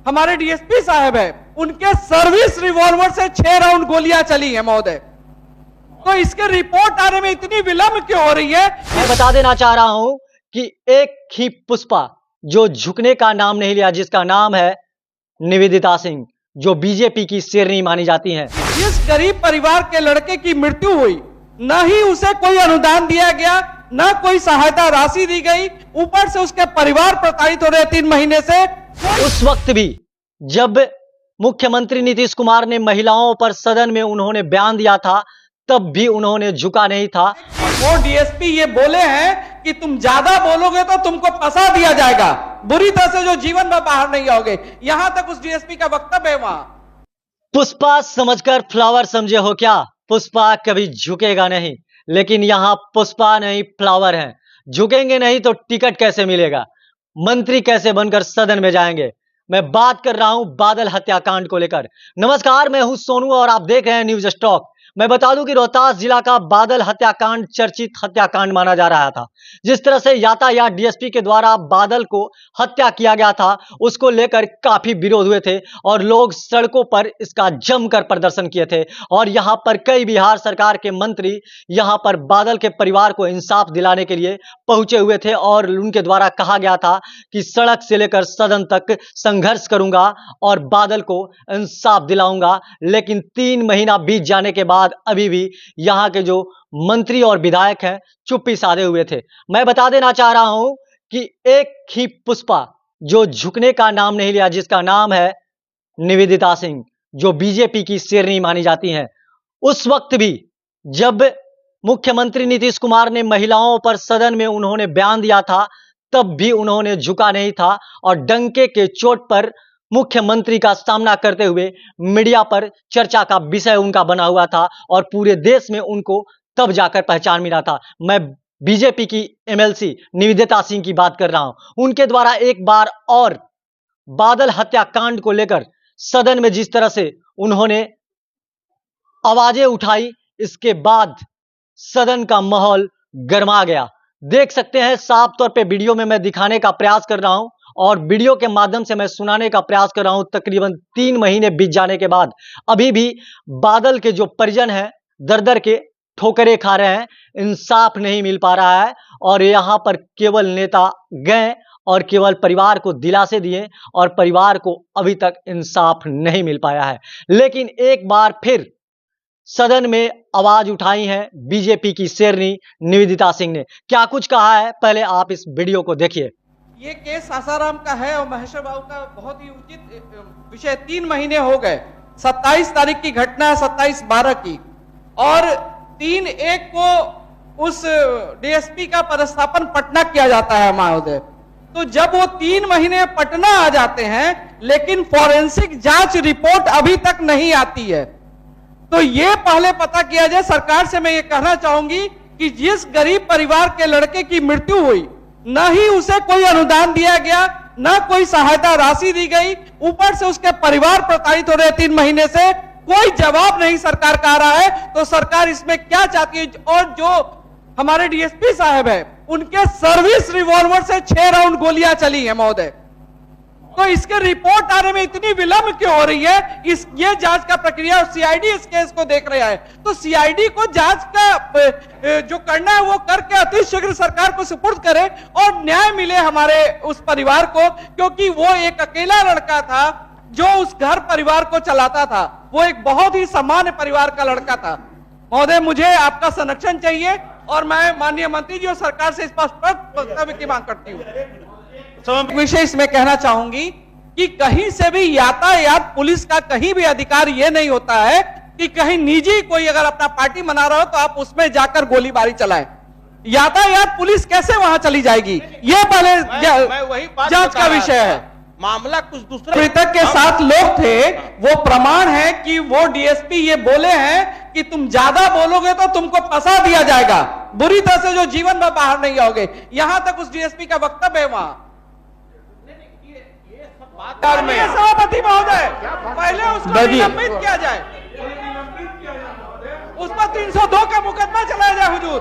हमारे डीएसपी साहब है, उनके सर्विस रिवॉल्वर से 6 राउंड गोलियां चली हैं महोदय। तो इसके रिपोर्ट आने में इतनी विलंब क्यों हो रही है? मैं बता देना चाह रहा हूं कि एक ही पुष्पा जो झुकने का नाम नहीं लिया, जिसका नाम है निवेदिता सिंह, जो बीजेपी की शेरनी मानी जाती हैं। जिस गरीब परिवार के लड़के की मृत्यु हुई, न ही उसे कोई अनुदान दिया गया, न कोई सहायता राशि दी गई, ऊपर से उसके परिवार प्रताड़ित हो रहे 3 महीने से। उस वक्त भी जब मुख्यमंत्री नीतीश कुमार ने महिलाओं पर सदन में उन्होंने बयान दिया था, तब भी उन्होंने झुका नहीं था। वो डीएसपी ये बोले हैं कि तुम ज्यादा बोलोगे तो तुमको फंसा दिया जाएगा, बुरी तरह से जो जीवन में बाहर नहीं आओगे। यहां तक उस डीएसपी का वक्तव्य है। वहां पुष्पा समझकर फ्लावर समझे हो क्या? पुष्पा कभी झुकेगा नहीं, लेकिन यहां पुष्पा नहीं फ्लावर है। झुकेंगे नहीं तो टिकट कैसे मिलेगा? मंत्री कैसे बनकर सदन में जाएंगे? मैं बात कर रहा हूं बादल हत्याकांड को लेकर। नमस्कार, मैं हूं सोनू और आप देख रहे हैं न्यूज स्टॉक। मैं बता दूं कि रोहतास जिला का बादल हत्याकांड चर्चित हत्याकांड माना जा रहा था। जिस तरह से यातायात डीएसपी के द्वारा बादल को हत्या किया गया था, उसको लेकर काफी विरोध हुए थे और लोग सड़कों पर इसका जमकर प्रदर्शन किए थे। और यहां पर कई बिहार सरकार के मंत्री यहां पर बादल के परिवार को इंसाफ दिलाने के लिए पहुंचे हुए थे और उनके द्वारा कहा गया था कि सड़क से लेकर सदन तक संघर्ष करूंगा और बादल को इंसाफ दिलाऊंगा। लेकिन 3 महीना बीत जाने के बाद अभी भी यहां के जो मंत्री और विधायक हैं चुप्पी साधे हुए थे। मैं बता देना चाह रहा हूं कि एक ही पुष्पा जो झुकने का नाम नहीं लिया, जिसका नाम है निवेदिता सिंह, जो बीजेपी की शेरनी मानी जाती हैं। उस वक्त भी जब मुख्यमंत्री नीतीश कुमार ने महिलाओं पर सदन में उन्होंने बयान दिया था, तब भी उन्होंने झुका नहीं था और डंके के चोट पर मुख्यमंत्री का सामना करते हुए मीडिया पर चर्चा का विषय उनका बना हुआ था और पूरे देश में उनको तब जाकर पहचान मिला था। मैं बीजेपी की एमएलसी निवेदिता सिंह की बात कर रहा हूं। उनके द्वारा एक बार और बादल हत्याकांड को लेकर सदन में जिस तरह से उन्होंने आवाजें उठाई, इसके बाद सदन का माहौल गर्मा गया। देख सकते हैं, साफ तौर पे वीडियो में मैं दिखाने का प्रयास कर रहा हूं और वीडियो के माध्यम से मैं सुनाने का प्रयास कर रहा हूं। तकरीबन 3 महीने बीत जाने के बाद अभी भी बादल के जो परिजन हैं दर-दर के ठोकरें खा रहे हैं, इंसाफ नहीं मिल पा रहा है। और यहां पर केवल नेता गए और केवल परिवार को दिलासे दिए और परिवार को अभी तक इंसाफ नहीं मिल पाया है। लेकिन एक बार फिर सदन में आवाज उठाई है बीजेपी की शेरनी निवेदिता सिंह ने। क्या कुछ कहा है, पहले आप इस वीडियो को देखिए। ये केस सासाराम का है और महेश्वर बाबू का बहुत ही उचित विषय। 3 महीने हो गए। 27 तारीख की घटना है, 27/12 की, और 3/1 को उस डीएसपी का पदस्थापन पटना किया जाता है महोदय। तो जब वो 3 महीने पटना आ जाते हैं, लेकिन फॉरेंसिक जांच रिपोर्ट अभी तक नहीं आती है, तो ये पहले पता किया जाए। सरकार से मैं ये कहना चाहूंगी कि जिस गरीब परिवार के लड़के की मृत्यु हुई, न ही उसे कोई अनुदान दिया गया, न कोई सहायता राशि दी गई, ऊपर से उसके परिवार प्रताड़ित हो रहे 3 महीने से, कोई जवाब नहीं सरकार का आ रहा है। तो सरकार इसमें क्या चाहती है? और जो हमारे डीएसपी साहब है, उनके सर्विस रिवॉल्वर से 6 राउंड गोलियां चली हैं महोदय। तो इसके रिपोर्ट आने में इतनी विलंब क्यों हो रही है? ये जांच का प्रक्रिया, सीआईडी इस केस को देख रहा है, तो सीआईडी को जांच का जो करना है वो करके अति शीघ्र सरकार को सुपुर्द करे और न्याय मिले हमारे उस परिवार को। क्योंकि वो एक अकेला लड़का था जो उस घर परिवार को चलाता था। वो एक बहुत ही सामान्य परिवार का लड़का था। महोदय, मुझे आपका संरक्षण चाहिए और मैं माननीय मंत्री जी और सरकार से स्पष्ट वक्तव्य की मांग करती हूँ। विशेष इसमें कहना चाहूंगी कि कहीं से भी यातायात पुलिस का कहीं भी अधिकार यह नहीं होता है कि कहीं निजी कोई अगर अपना पार्टी मना रहा हो तो आप उसमें जाकर गोलीबारी चलाएं। यातायात पुलिस कैसे वहां चली जाएगी, यह पहले जांच का विषय है। मामला कुछ दूसरा। मृतक के साथ लोग थे, वो प्रमाण है कि वो डीएसपी ये बोले हैं कि तुम ज्यादा बोलोगे तो तुमको फंसा दिया जाएगा, बुरी तरह से जो जीवन में बाहर नहीं आओगे। यहां तक उस डीएसपी का वक्तव्य है। वहां सभापति महोदय, पहले उसको निलंबित किया जाए, उस पर 302 का मुकदमा चलाया जाए हुजूर।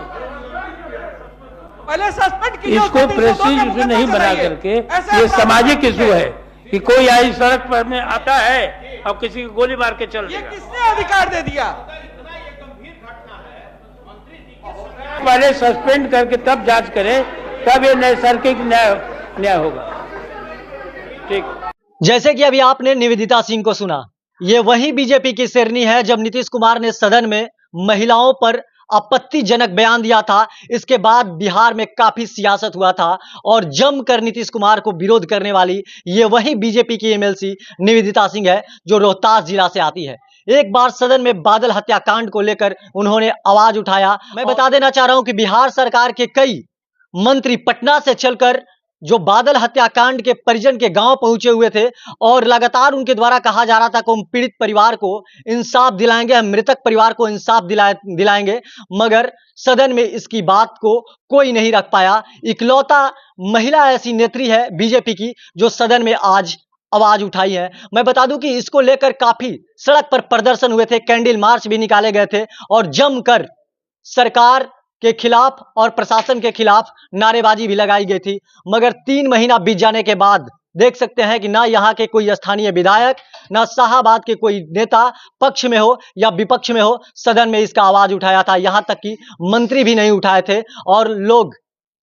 पहले सस्पेंड कीजिए, इसको प्रेस्टीज इशू नहीं बना करके ये सामाजिक इशू है। कि कोई आई सड़क पर में आता है और किसी को गोली मार के चल ये देगा। किसने अधिकार दे दिया? पहले सस्पेंड करके तब जांच करें, तब ये नैसर्गिक न्याय होगा। ठीक। जैसे कि अभी आपने निवेदिता सिंह को सुना, ये वही बीजेपी की शेरनी है जब नीतीश कुमार ने सदन में महिलाओं पर आपत्तिजनक बयान दिया था। इसके बाद बिहार में काफी सियासत हुआ था और जमकर नीतीश कुमार को विरोध करने वाली ये वही बीजेपी की एमएलसी निवेदिता सिंह है जो रोहतास जिला से आती है। एक बार सदन में बादल हत्याकांड को लेकर उन्होंने आवाज उठाया। मैं बता देना चाह रहा हूं कि बिहार सरकार के कई मंत्री पटना से चलकर जो बादल हत्याकांड के परिजन के गांव पहुंचे हुए थे और लगातार उनके द्वारा कहा जा रहा था कि हम पीड़ित परिवार को इंसाफ दिलाएंगे, हम मृतक परिवार को इंसाफ दिलाएंगे, मगर सदन में इसकी बात को कोई नहीं रख पाया। इकलौता महिला ऐसी नेत्री है बीजेपी की जो सदन में आज आवाज उठाई है। मैं बता दूं कि इसको लेकर काफी सड़क पर प्रदर्शन हुए थे, कैंडल मार्च भी निकाले गए थे और जमकर सरकार के खिलाफ और प्रशासन के खिलाफ नारेबाजी भी लगाई गई थी। मगर 3 महीना बीत जाने के बाद देख सकते हैं कि ना यहाँ के कोई स्थानीय विधायक, ना शाहाबाद के कोई नेता पक्ष में हो या विपक्ष में हो, सदन में इसका आवाज उठाया था। यहां तक कि मंत्री भी नहीं उठाए थे और लोग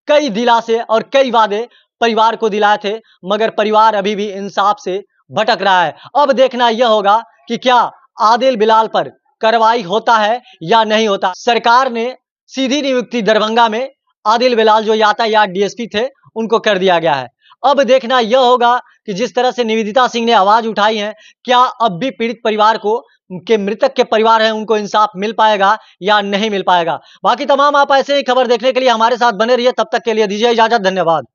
कई दिलासे और कई वादे परिवार को दिलाए थे, मगर परिवार अभी भी इंसाफ से भटक रहा है। अब देखना यह होगा कि क्या आदिल बिलाल पर कार्रवाई होता है या नहीं होता। सरकार ने सीधी नियुक्ति दरभंगा में आदिल बिलाल जो यातायात डीएसपी थे उनको कर दिया गया है। अब देखना यह होगा कि जिस तरह से निवेदिता सिंह ने आवाज उठाई है, क्या अब भी पीड़ित परिवार को के मृतक के परिवार हैं उनको इंसाफ मिल पाएगा या नहीं मिल पाएगा। बाकी तमाम आप ऐसे ही खबर देखने के लिए हमारे साथ बने रहिए। तब तक के लिए दीजिए इजाजत। धन्यवाद।